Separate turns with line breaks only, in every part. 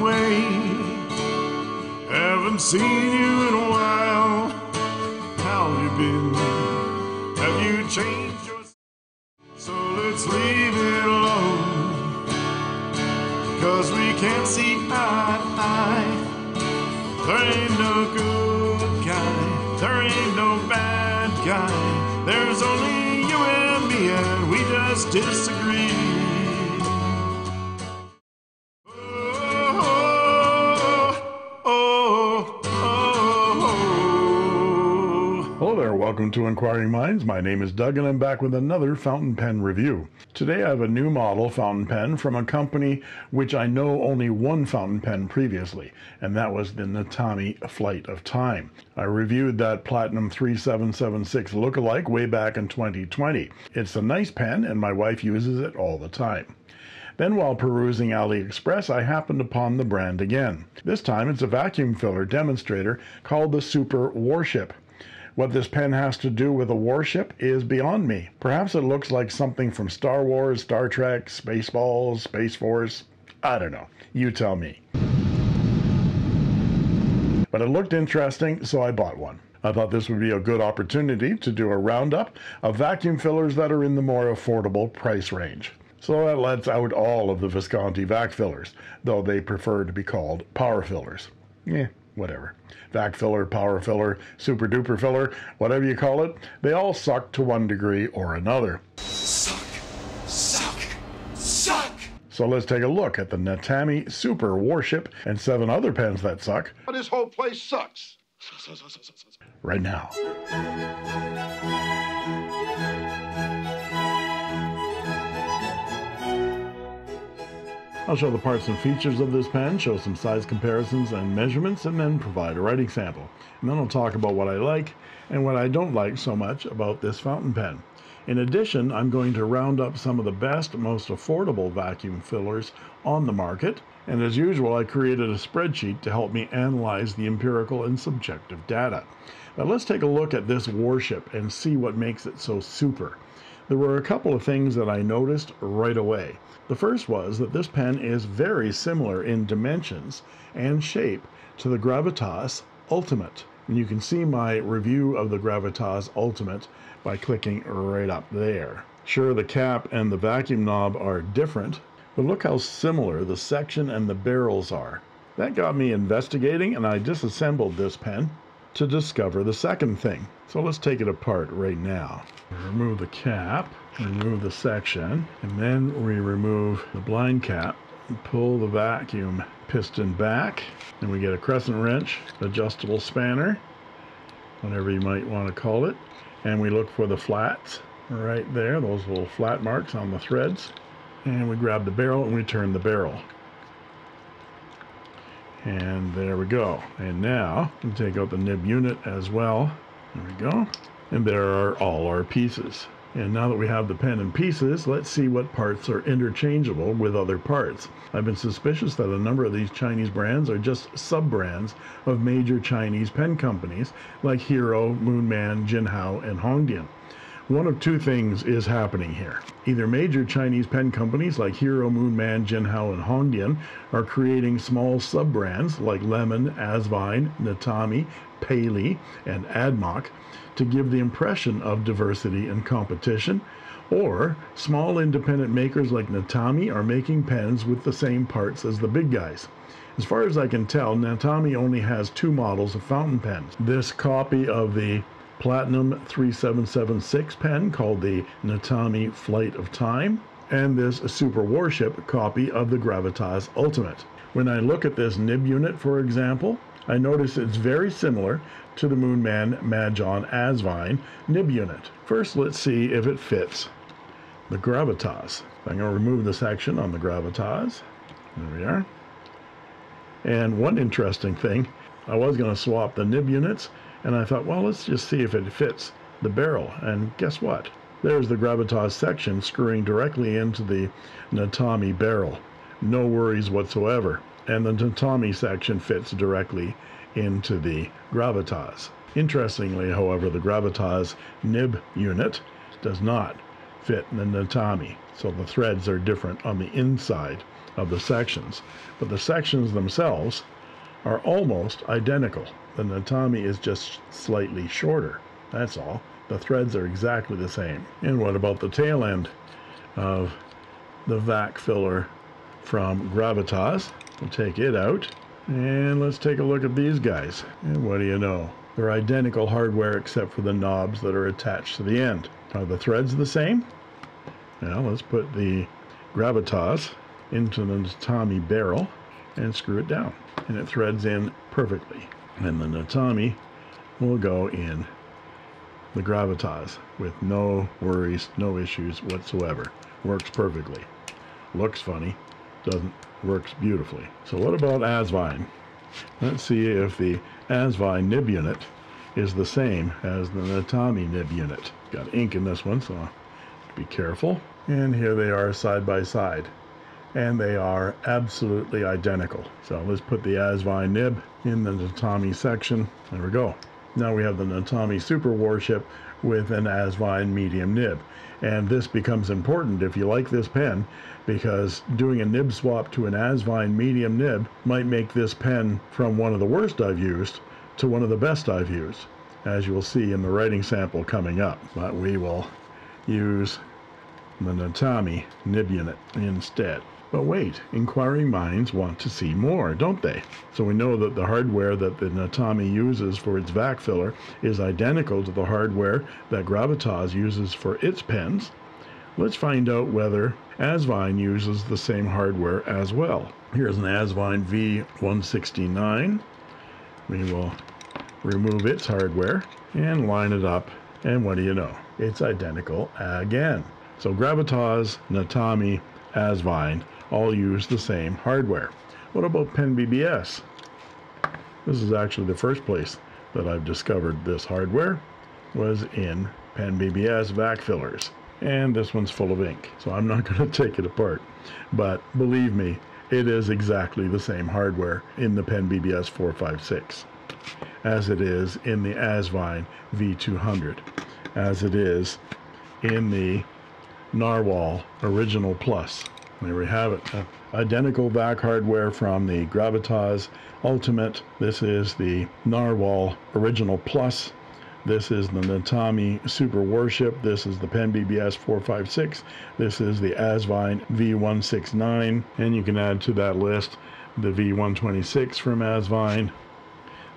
way. Haven't seen you in a while. How have you been? Have you changed your... So let's leave it alone, 'cause we can't see eye to eye. There ain't no good guy, there ain't no bad guy. There's only you and me, and we just disagree.
Hello there, welcome to Inquiring Minds. My name is Doug and I'm back with another fountain pen review. Today I have a new model fountain pen from a company which I know only one fountain pen previously, and that was the Natami Flight of Time. I reviewed that Platinum 3776 lookalike way back in 2020. It's a nice pen and my wife uses it all the time. Then while perusing AliExpress, I happened upon the brand again. This time it's a vacuum filler demonstrator called the Super Warship. What this pen has to do with a warship is beyond me. Perhaps it looks like something from Star Wars, Star Trek, Spaceballs, Space Force. I don't know. You tell me. But it looked interesting, so I bought one. I thought this would be a good opportunity to do a roundup of vacuum fillers that are in the more affordable price range. So that lets out all of the Visconti vac fillers, though they prefer to be called power fillers. Whatever. Vac filler, power filler, super duper filler, whatever you call it, they all suck to one degree or another.
Suck, suck, suck!
So let's take a look at the Natami Super Warship and 7 other pens that suck.
But this whole place sucks.
Right now. I'll show the parts and features of this pen, show some size comparisons and measurements, and then provide a writing sample. And then I'll talk about what I like and what I don't like so much about this fountain pen. In addition, I'm going to round up some of the best, most affordable vacuum fillers on the market. And as usual, I created a spreadsheet to help me analyze the empirical and subjective data. Now let's take a look at this Warship and see what makes it so super. There were a couple of things that I noticed right away. The first was that this pen is very similar in dimensions and shape to the Gravitas Ultemate. And you can see my review of the Gravitas Ultemate by clicking right up there. Sure, the cap and the vacuum knob are different, but look how similar the section and the barrels are. That got me investigating, and I disassembled this pen to discover the second thing. So let's take it apart right now. Remove the cap, remove the section, and then we remove the blind cap and pull the vacuum piston back. And we get a crescent wrench, adjustable spanner, whatever you might want to call it. And we look for the flats right there, those little flat marks on the threads. And we grab the barrel and we turn the barrel. And there we go. And now we take out the nib unit as well. There we go. And there are all our pieces. And now that we have the pen in pieces, let's see what parts are interchangeable with other parts. I've been suspicious that a number of these Chinese brands are just sub-brands of major Chinese pen companies like Hero, Moonman, Jinhao, and Hongdian. One of two things is happening here. Either major Chinese pen companies like Hero, Moonman, Jinhao, and Hongdian are creating small sub-brands like Lemon, Asvine, Natami, Paley, and Admoc to give the impression of diversity and competition, or small independent makers like Natami are making pens with the same parts as the big guys. As far as I can tell, Natami only has 2 models of fountain pens. This copy of the Platinum 3776 pen called the Natami Flight of Time, and this Super Warship copy of the Gravitas Ultimate. When I look at this nib unit, for example, I notice it's very similar to the Moonman Majon Asvine nib unit. First, let's see if it fits the Gravitas. I'm going to remove the section on the Gravitas. There we are. And one interesting thing, I was going to swap the nib units, and I thought, well, let's just see if it fits the barrel. And guess what? There's the Gravitas section screwing directly into the Natami barrel. No worries whatsoever. And the Natami section fits directly into the Gravitas. Interestingly, however, the Gravitas nib unit does not fit the Natami. So the threads are different on the inside of the sections, but the sections themselves are almost identical. The Natami is just slightly shorter, that's all. The threads are exactly the same. And what about the tail end of the Vac-filler from Gravitas? We'll take it out, and let's take a look at these guys. And what do you know? They're identical hardware except for the knobs that are attached to the end. Are the threads the same? Now let's put the Gravitas into the Natami barrel and screw it down, and it threads in perfectly. And the Natami will go in the Gravitas with no worries, no issues whatsoever. Works perfectly. Looks funny, works beautifully. So what about Asvine? Let's see if the Asvine nib unit is the same as the Natami nib unit. Got ink in this one, so be careful. And here they are side by side, and they are absolutely identical. So let's put the Asvine nib in the Natami section. There we go. Now we have the Natami Super Warship with an Asvine medium nib. And this becomes important if you like this pen, because doing a nib swap to an Asvine medium nib might make this pen from one of the worst I've used to one of the best I've used, as you will see in the writing sample coming up. But we will use the Natami nib unit instead. But wait, inquiring minds want to see more, don't they? So we know that the hardware that the Natami uses for its Vac-filler is identical to the hardware that Gravitas uses for its pens. Let's find out whether Asvine uses the same hardware as well. Here's an Asvine V169. We will remove its hardware and line it up, and what do you know? It's identical again. So Gravitas, Natami, Asvine all use the same hardware. What about Penbbs? This is actually the first place that I've discovered this hardware, was in Penbbs Vac-fillers. And this one's full of ink, so I'm not going to take it apart. But believe me, it is exactly the same hardware in the Penbbs 456 as it is in the Asvine V200, as it is in the Nahvalur Original Plus. There we have it. Identical Vac hardware from the Gravitas Ultimate. This is the Nahvalur Original Plus. This is the Natami Super Warship. This is the Penbbs 456. This is the Asvine V169. And you can add to that list the V126 from Asvine,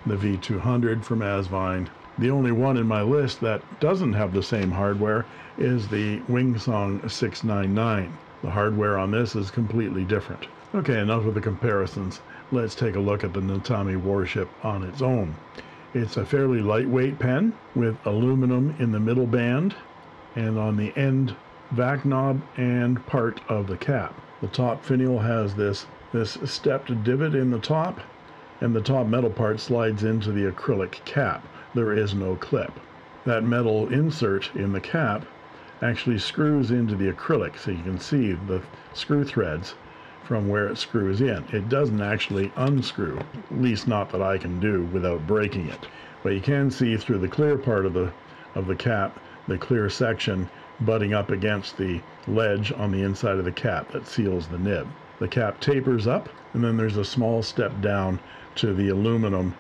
the V200 from Asvine. The only one in my list that doesn't have the same hardware is the Wingsong 699. The hardware on this is completely different. Okay, enough of the comparisons. Let's take a look at the Natami Warship on its own. It's a fairly lightweight pen with aluminum in the middle band and on the end vac knob and part of the cap. The top finial has this stepped divot in the top, and the top metal part slides into the acrylic cap. There is no clip. That metal insert in the cap actually screws into the acrylic, so you can see the screw threads from where it screws in. It doesn't actually unscrew, at least not that I can do without breaking it. But you can see through the clear part of the cap, the clear section butting up against the ledge on the inside of the cap that seals the nib. The cap tapers up, and then there's a small step down to the aluminum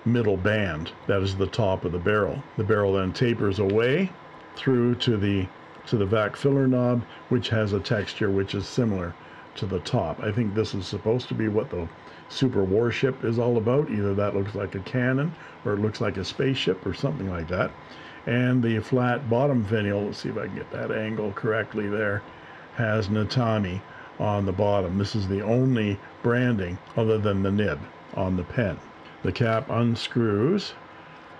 middle band. That is the top of the barrel. The barrel then tapers away through to the Vac-filler knob, which has a texture which is similar to the top. I think this is supposed to be what the Super Warship is all about. Either that looks like a cannon, or it looks like a spaceship, or something like that. And the flat bottom finial, let's see if I can get that angle correctly there, has Natami on the bottom. This is the only branding other than the nib on the pen. The cap unscrews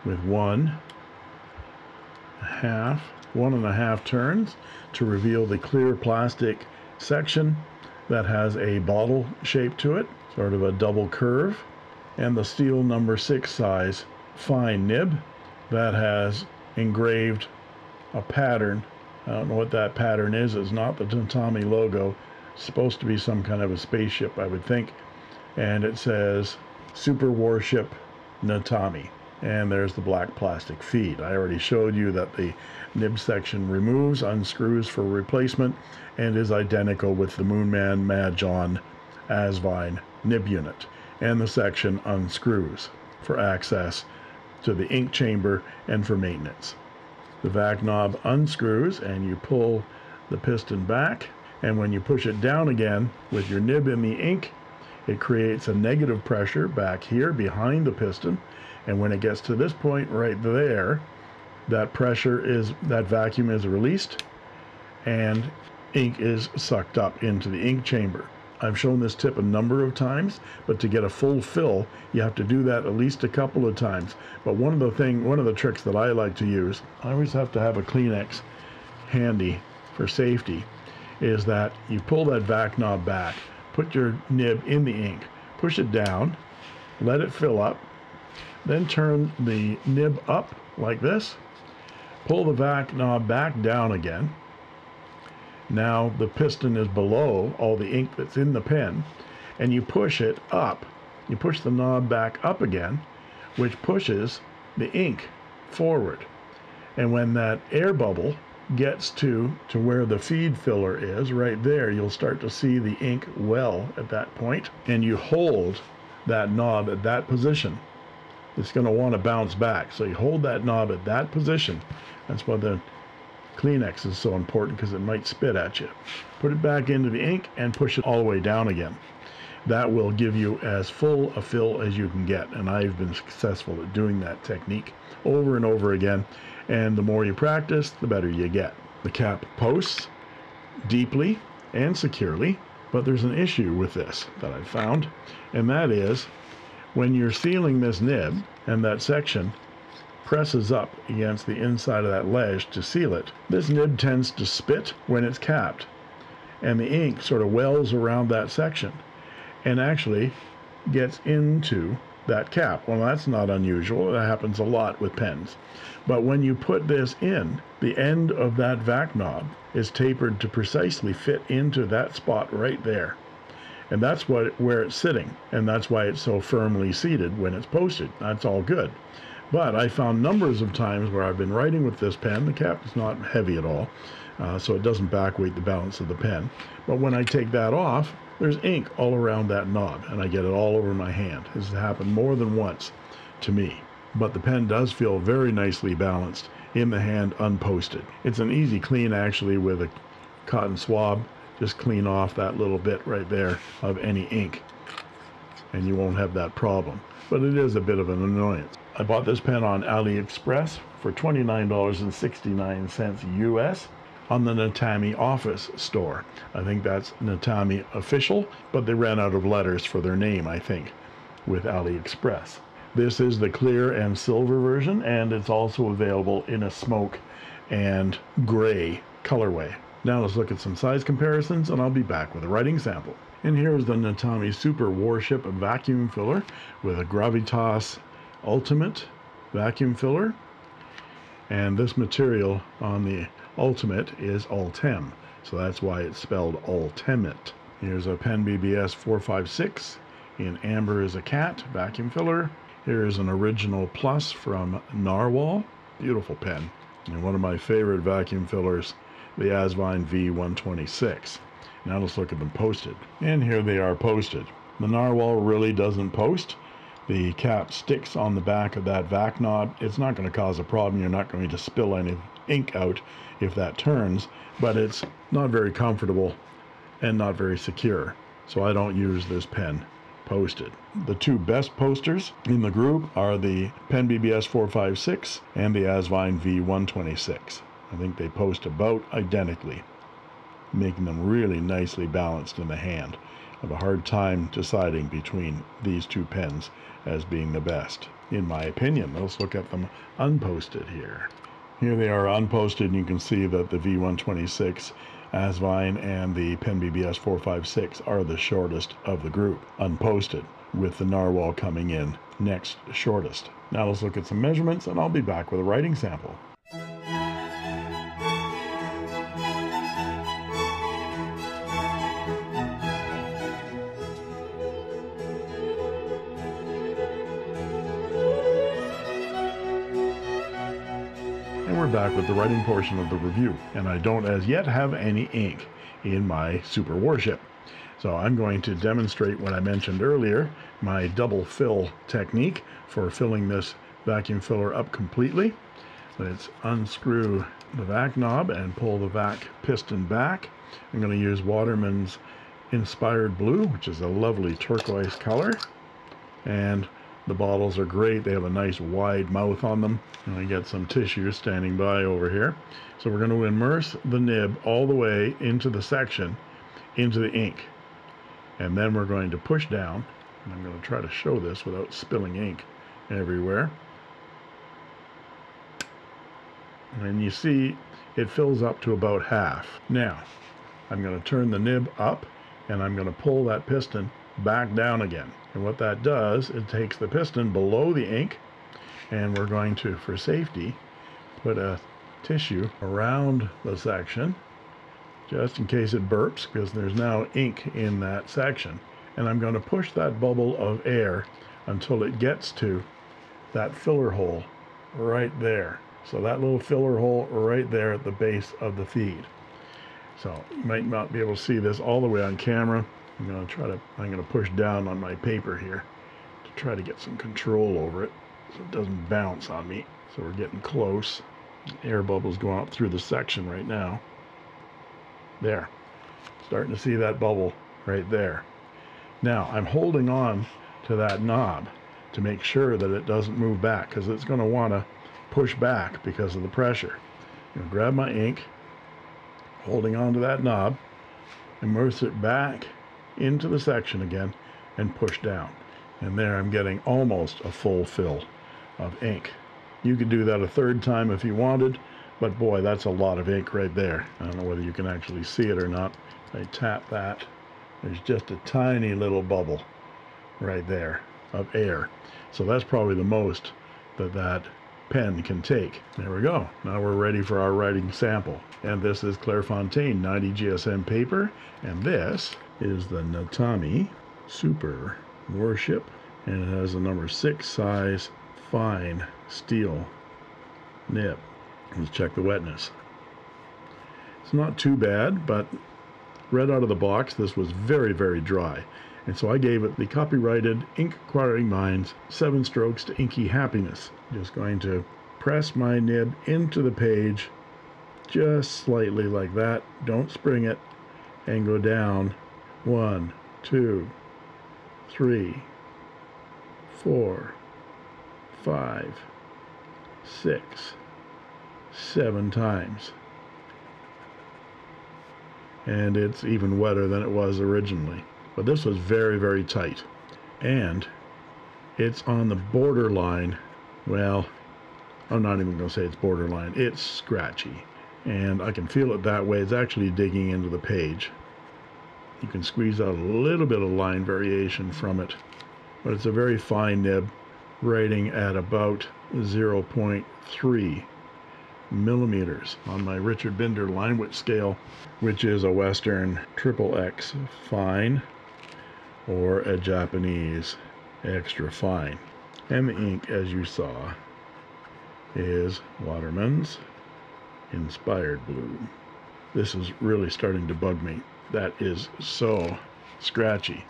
with 1.5 turns to reveal the clear plastic section that has a bottle shape to it, sort of a double curve, and the steel number 6 size fine nib that has engraved a pattern. I don't know what that pattern is. It's not the Natami logo. It's supposed to be some kind of a spaceship, I would think. And it says Super Warship Natami. And there's the black plastic feed. I already showed you that the nib section removes, unscrews for replacement, and is identical with the Moonman Mad John Asvine nib unit, and the section unscrews for access to the ink chamber and for maintenance. The vac knob unscrews and you pull the piston back, and when you push it down again with your nib in the ink, it creates a negative pressure back here behind the piston, and when it gets to this point right there, that vacuum is released and ink is sucked up into the ink chamber. I've shown this tip a number of times, but to get a full fill, you have to do that at least a couple of times. But one of the tricks that I like to use, I always have to have a Kleenex handy for safety, is that you pull that vac knob back, put your nib in the ink, push it down, let it fill up, then turn the nib up like this, pull the vac knob back down again. Now the piston is below all the ink that's in the pen, and you push it up. You push the knob back up again, which pushes the ink forward. And when that air bubble gets to where the feed filler is, right there, you'll start to see the ink well at that point, and you hold that knob at that position. It's going to want to bounce back, so you hold that knob at that position. That's why the Kleenex is so important, because it might spit at you. Put it back into the ink and push it all the way down again. That will give you as full a fill as you can get, and I've been successful at doing that technique over and over again, and the more you practice, the better you get. The cap posts deeply and securely, but there's an issue with this that I found, and that is when you're sealing this nib and that section presses up against the inside of that ledge to seal it, this nib tends to spit when it's capped, and the ink sort of wells around that section and actually gets into that cap. Well, that's not unusual. That happens a lot with pens. But when you put this in, the end of that vac knob is tapered to precisely fit into that spot right there. And that's where it's sitting, and that's why it's so firmly seated when it's posted. That's all good. But I found numbers of times where I've been writing with this pen, the cap is not heavy at all, so it doesn't backweight the balance of the pen. But when I take that off, there's ink all around that knob, and I get it all over my hand. This has happened more than once to me. But the pen does feel very nicely balanced in the hand unposted. It's an easy clean actually with a cotton swab. Just clean off that little bit right there of any ink, and you won't have that problem. But it is a bit of an annoyance. I bought this pen on AliExpress for $29.69 US on the Natami office store. I think that's Natami official, but they ran out of letters for their name, I think, with AliExpress. This is the clear and silver version, and it's also available in a smoke and gray colorway. Now let's look at some size comparisons, and I'll be back with a writing sample. And here's the Natami Super Warship vacuum filler with a Gravitas Ultimate vacuum filler. And this material on the Ultimate is Ultem, so that's why it's spelled Ultimate. Here's a Penbbs 456 in Amber is a Cat vacuum filler. Here's an original Plus from Narwhal, beautiful pen. And one of my favorite vacuum fillers, the Asvine V126. Now let's look at them posted. And here they are posted. The Narwhal really doesn't post. The cap sticks on the back of that vac knob. It's not going to cause a problem. You're not going to spill any ink out if that turns, but it's not very comfortable and not very secure. So I don't use this pen posted. The two best posters in the group are the Penbbs 456 and the Asvine V126. I think they post about identically, making them really nicely balanced in the hand. I have a hard time deciding between these two pens as being the best, in my opinion. Let's look at them unposted here. Here they are unposted, and you can see that the V126 Asvine and the Penbbs 456 are the shortest of the group, unposted, with the Narwhal coming in next shortest. Now let's look at some measurements, and I'll be back with a writing sample. We're back with the writing portion of the review, and I don't as yet have any ink in my Super Warship. So I'm going to demonstrate what I mentioned earlier, my double fill technique for filling this vacuum filler up completely. Let's unscrew the vac knob and pull the vac piston back. I'm going to use Waterman's Inspired Blue, which is a lovely turquoise color. And the bottles are great. They have a nice wide mouth on them. And I get some tissue standing by over here. So we're going to immerse the nib all the way into the section, into the ink. And then we're going to push down. And I'm going to try to show this without spilling ink everywhere. And you see it fills up to about half. Now I'm going to turn the nib up and I'm going to pull that piston back down again. And what that does, it takes the piston below the ink, and we're going to, for safety, put a tissue around the section just in case it burps, because there's now ink in that section. And I'm going to push that bubble of air until it gets to that filler hole right there. So that little filler hole right there at the base of the feed. So you might not be able to see this all the way on camera. I'm going to push down on my paper here to try to get some control over it so it doesn't bounce on me. So we're getting close. Air bubbles going up through the section right now. There. Starting to see that bubble right there. Now I'm holding on to that knob to make sure that it doesn't move back, because it's going to want to push back because of the pressure. I'm going to grab my ink, holding on to that knob, immerse it back into the section again, and push down. And there I'm getting almost a full fill of ink. You could do that a third time if you wanted, but boy, that's a lot of ink right there. I don't know whether you can actually see it or not. If I tap that, there's just a tiny little bubble right there of air. So that's probably the most that pen can take. There we go. Now we're ready for our writing sample. And this is Clairefontaine 90 GSM paper, and this is the Natami Super Warship, and it has a number 6 size fine steel nib. Let's check the wetness. It's not too bad, but right out of the box this was very, very dry, and so I gave it the copyrighted Inkquiring Minds 7 strokes to inky happiness. Just going to press my nib into the page just slightly like that. Don't spring it, and go down 1, 2, 3, 4, 5, 6, 7 times. And it's even wetter than it was originally. But this was very, very tight. And it's on the borderline, well, I'm not even going to say it's borderline, it's scratchy. And I can feel it that way. It's actually digging into the page. You can squeeze out a little bit of line variation from it, but it's a very fine nib, writing at about 0.3 millimeters on my Richard Binder line width scale, which is a Western XXX fine or a Japanese extra fine. And the ink, as you saw, is Waterman's Inspired Blue. This is really starting to bug me. That is so scratchy.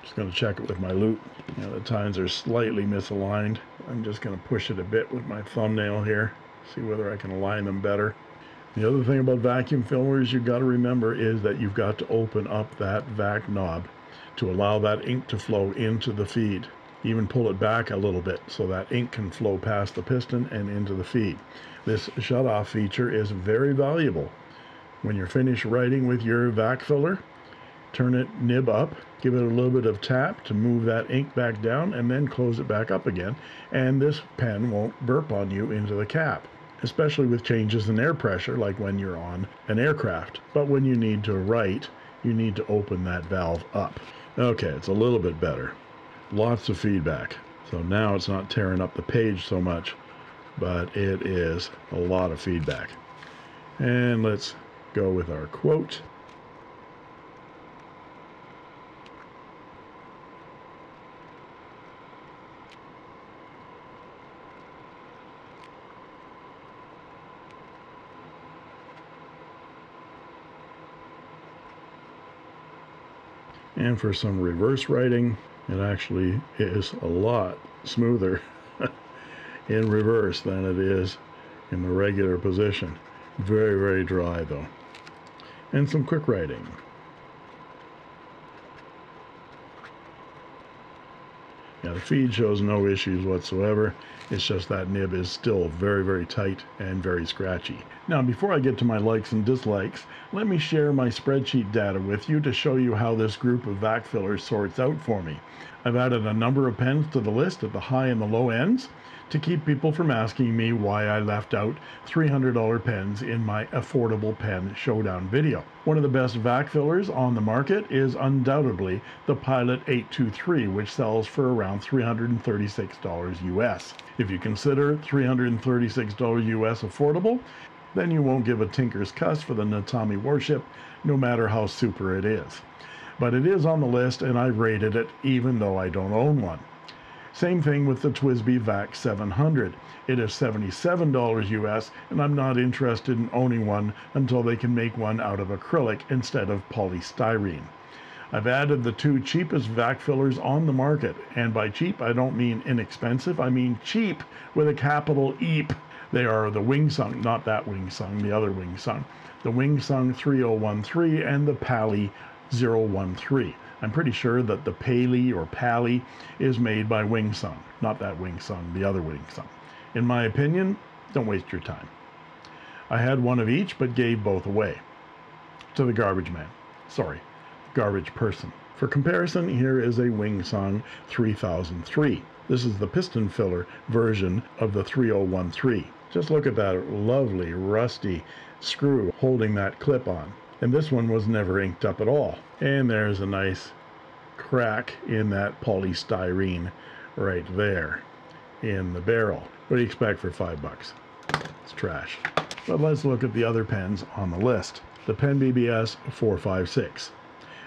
Just going to check it with my loop. The tines are slightly misaligned. I'm just going to push it a bit with my thumbnail here, see whether I can align them better. The other thing about vacuum fillers you've got to remember is that you've got to open up that vac knob to allow that ink to flow into the feed. Even pull it back a little bit so that ink can flow past the piston and into the feed. This shut-off feature is very valuable. When you're finished writing with your vac filler, turn it nib up, give it a little bit of tap to move that ink back down, and then close it back up again, and this pen won't burp on you into the cap, especially with changes in air pressure like when you're on an aircraft. But when you need to write, you need to open that valve up. Okay, it's a little bit better. Lots of feedback. So now it's not tearing up the page so much, but it is a lot of feedback. And let's go with our quote. And for some reverse writing, it actually is a lot smoother in reverse than it is in the regular position. Very, very dry though. And some quick writing. Yeah, the feed shows no issues whatsoever. It's just that nib is still very, very tight and very scratchy. Now, before I get to my likes and dislikes, let me share my spreadsheet data with you to show you how this group of Vac-fillers sorts out for me. I've added a number of pens to the list at the high and the low ends to keep people from asking me why I left out $300 pens in my affordable pen showdown video. One of the best Vac-fillers on the market is undoubtedly the Pilot 823, which sells for around $336 US. If you consider $336 US affordable, then you won't give a tinker's cuss for the Natami Warship, no matter how super it is. But it is on the list and I rated it even though I don't own one. Same thing with the TWSBI Vac 700. It is $77 US, and I'm not interested in owning one until they can make one out of acrylic instead of polystyrene. I've added the two cheapest Vac-fillers on the market, and by cheap I don't mean inexpensive, I mean cheap with a capital EEP. They are the Wingsung, not that Wingsung, the other Wingsung. The Wingsung 3013 and the Pali 013. I'm pretty sure that the Pali or Pali is made by Wingsung, not that Wingsung, the other Wingsung. In my opinion, don't waste your time. I had one of each, but gave both away to the garbage man. Sorry, garbage person. For comparison, here is a Wingsung 3003. This is the piston filler version of the 3013. Just look at that lovely rusty screw holding that clip on. And this one was never inked up at all. And there's a nice crack in that polystyrene right there in the barrel. What do you expect for $5? It's trash. But let's look at the other pens on the list. The Penbbs 456.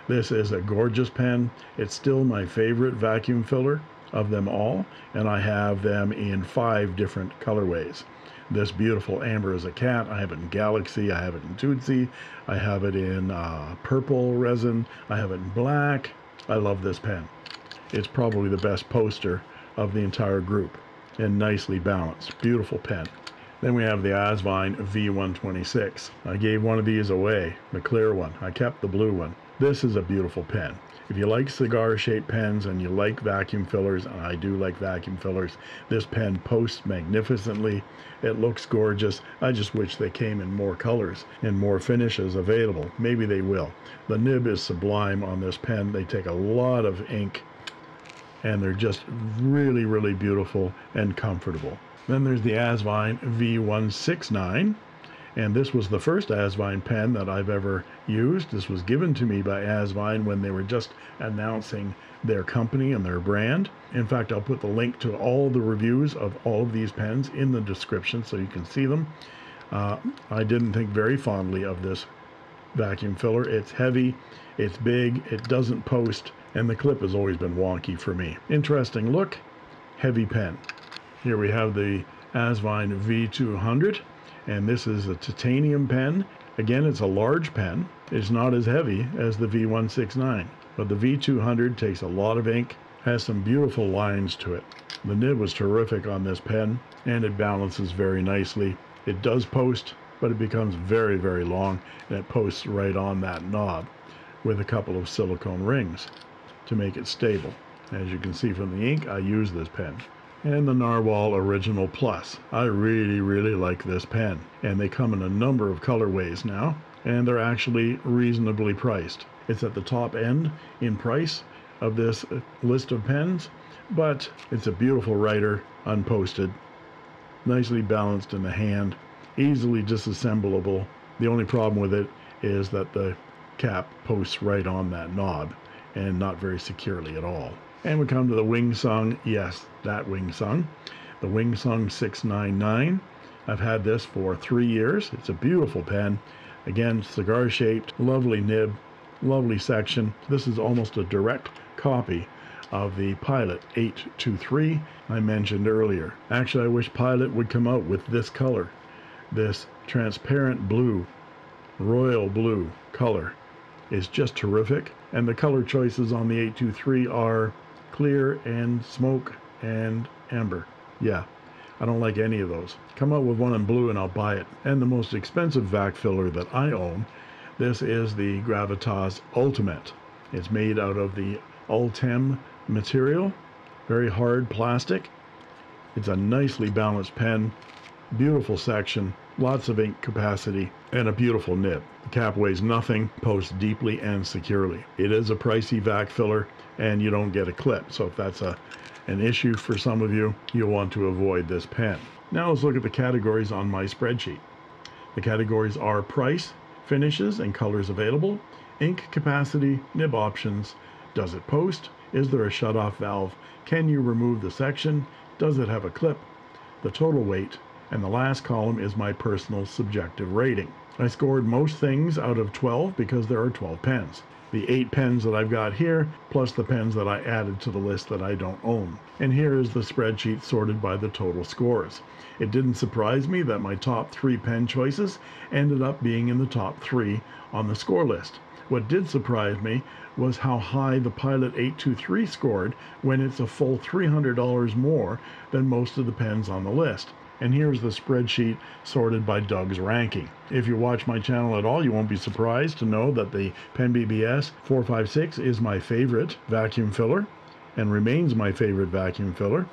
This is a gorgeous pen. It's still my favorite vacuum filler of them all, and I have them in 5 different colorways. This beautiful amber as a cat, I have it in Galaxy, I have it in Tootsie, I have it in purple resin, I have it in black. I love this pen. It's probably the best poster of the entire group, and nicely balanced. Beautiful pen. Then we have the Asvine V126. I gave one of these away, the clear one. I kept the blue one. This is a beautiful pen. If you like cigar-shaped pens and you like vacuum fillers, and I do like vacuum fillers, this pen posts magnificently. It looks gorgeous. I just wish they came in more colors and more finishes available. Maybe they will. The nib is sublime on this pen. They take a lot of ink, and they're just really, really beautiful and comfortable. Then there's the Asvine V169. And this was the first Asvine pen that I've ever used. This was given to me by Asvine when they were just announcing their company and their brand. In fact, I'll put the link to all the reviews of all of these pens in the description so you can see them. I didn't think very fondly of this vacuum filler. It's heavy, it's big, it doesn't post, and the clip has always been wonky for me. Interesting look, heavy pen. Here we have the Asvine V200. And this is a titanium pen. Again, it's a large pen. It's not as heavy as the V169, but the V200 takes a lot of ink, has some beautiful lines to it. The nib was terrific on this pen, and it balances very nicely. It does post, but it becomes very, very long, and it posts right on that knob with a couple of silicone rings to make it stable. As you can see from the ink, I use this pen. And the Narwhal Original Plus. I really, really like this pen. And they come in a number of colorways now, and they're actually reasonably priced. It's at the top end in price of this list of pens, but it's a beautiful writer, unposted, nicely balanced in the hand, easily disassemblable. The only problem with it is that the cap posts right on that knob and not very securely at all. And we come to the Wingsung, yes, that Wingsung, the Wingsung 699. I've had this for 3 years. It's a beautiful pen. Again, cigar shaped, lovely nib, lovely section. This is almost a direct copy of the Pilot 823 I mentioned earlier. Actually, I wish Pilot would come out with this color, this transparent blue, royal blue color is just terrific. And the color choices on the 823 are clear and smoke and amber. Yeah, I don't like any of those. Come out with one in blue and I'll buy it. And the most expensive vac filler that I own, this is the Gravitas Ultemate. It's made out of the Ultem material, very hard plastic. It's a nicely balanced pen, beautiful section, lots of ink capacity, and a beautiful nib. The cap weighs nothing, posts deeply and securely. It is a pricey vac filler, and you don't get a clip, so if that's an issue for some of you, you'll want to avoid this pen. Now let's look at the categories on my spreadsheet. The categories are price, finishes and colors available, ink capacity, nib options, does it post, is there a shutoff valve, can you remove the section, does it have a clip, the total weight, and the last column is my personal subjective rating. I scored most things out of 12 because there are 12 pens. The 8 pens that I've got here, plus the pens that I added to the list that I don't own. And here is the spreadsheet sorted by the total scores. It didn't surprise me that my top 3 pen choices ended up being in the top 3 on the score list. What did surprise me was how high the Pilot 823 scored when it's a full $300 more than most of the pens on the list. And here's the spreadsheet sorted by Doug's ranking. If you watch my channel at all, you won't be surprised to know that the Penbbs 456 is my favorite vacuum filler and remains my favorite vacuum filler.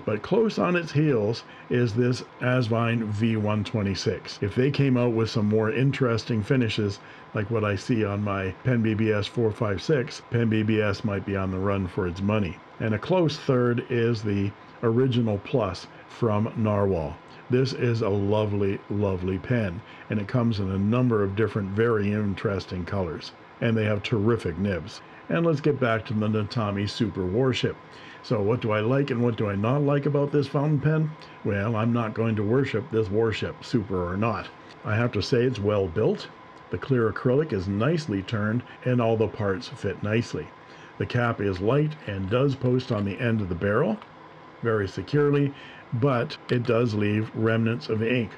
But close on its heels is this Asvine V126. If they came out with some more interesting finishes like what I see on my Penbbs 456, Penbbs might be on the run for its money. And a close third is the Original Plus from Nahvalur. This is a lovely, lovely pen, and it comes in a number of different very interesting colors, and they have terrific nibs. And let's get back to the Natami Super Warship. So what do I like and what do I not like about this fountain pen? Well, I'm not going to worship this Warship, super or not. I have to say it's well built. The clear acrylic is nicely turned and all the parts fit nicely. The cap is light and does post on the end of the barrel very securely, but it does leave remnants of ink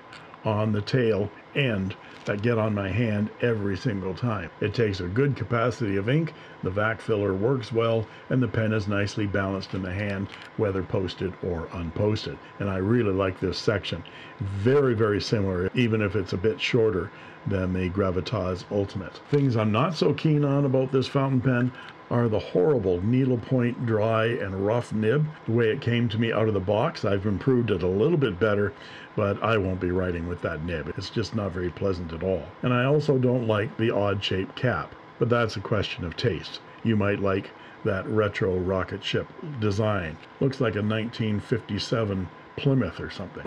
on the tail end that get on my hand every single time. It takes a good capacity of ink, the vac filler works well, and the pen is nicely balanced in the hand, whether posted or unposted. And I really like this section. Very, very similar, even if it's a bit shorter than the Gravitas Ultimate. Things I'm not so keen on about this fountain pen are the horrible needlepoint dry and rough nib. The way it came to me out of the box, I've improved it a little bit better, but I won't be writing with that nib. It's just not very pleasant at all. And I also don't like the odd shaped cap, but that's a question of taste. You might like that retro rocket ship design. Looks like a 1957 Plymouth or something.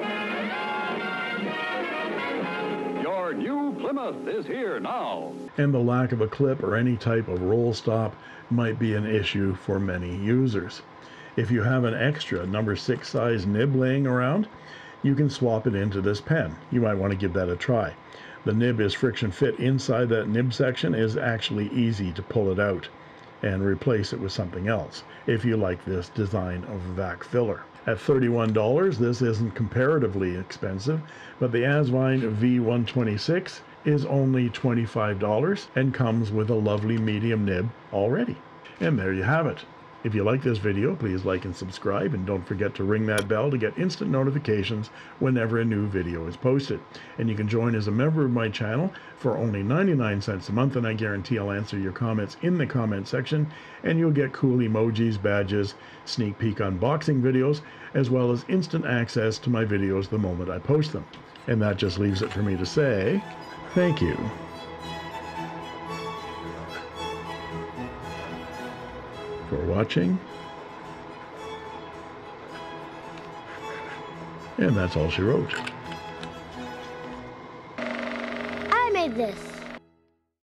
Your new Plymouth is here now.
And the lack of a clip or any type of roll stop might be an issue for many users. If you have an extra number 6 size nib laying around, you can swap it into this pen. You might want to give that a try. The nib is friction fit inside that nib section. Is actually easy to pull it out and replace it with something else if you like this design of vac filler. At $31, this isn't comparatively expensive, but the Asvine V126 is only $25 and comes with a lovely medium nib already. And there you have it. If you like this video, please like and subscribe, and don't forget to ring that bell to get instant notifications whenever a new video is posted. And you can join as a member of my channel for only 99 cents a month, and I guarantee I'll answer your comments in the comment section, and you'll get cool emojis, badges, sneak peek unboxing videos, as well as instant access to my videos the moment I post them. And that just leaves it for me to say, thank you for watching. And that's all she wrote.
I made this.